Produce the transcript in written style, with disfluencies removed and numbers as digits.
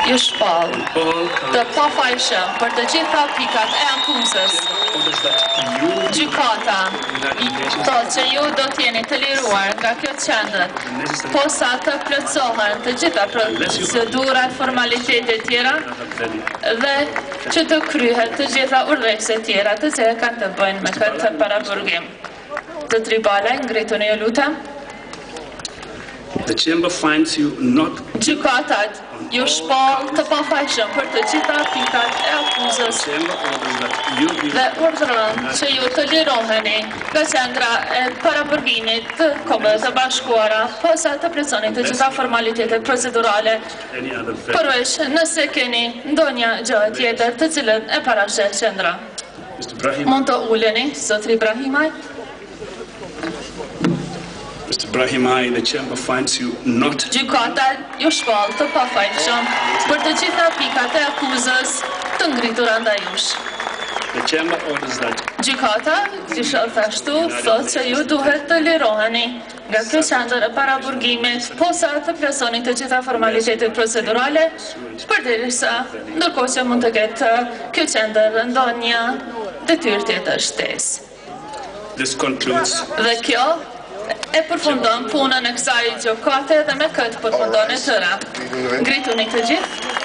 ju shpall të pafajshëm për të gjitha pikat e akuzës. Gjykata thotë që ju do t'jeni të liruar nga kjo qendër, posa të plotësohen të gjitha procedurat, formalitetet tjera dhe që të kryhet të gjitha urdhëreqësit tjera të cilat kanë të bëjnë me këtë paraburgim. Zotri Balaj, ngrituni ju lutem. The chamber finds you not Gjykatat ju shpall të pafajshëm për të gjitha pikat e akuzës dhe urdhëron që ju të liroheni nga qendra e paraburgimit të Kombeve të Bashkuara, posa të plotësoni të gjitha formalitetet procedurale, përveç nëse keni ndonjë gjë tjetër të cilën e parasheh qendra. Mund të uleni, zotri Ibrahimaj. Mr. Brahimaj, the chamber finds you not. Gjykata ju shpall të pafajshëm për të gjitha pikat e akuzës të ngritura ndaj jush. The chamber orders that Gjykata gjithashtu thotë që ju duhet të liroheni nga kjo qendër e paraburgimit, posa të plotësoni të gjitha formalitetet procedurale, përderisa ndërkohë që mund të ketë kjo qendër ndonjë detyrë tjetër shtesë. this concludes Dhe kjo e përfundon punën e kësaj gjykate dhe me këtë përfundon e tëra. Ngrituni të gjithë.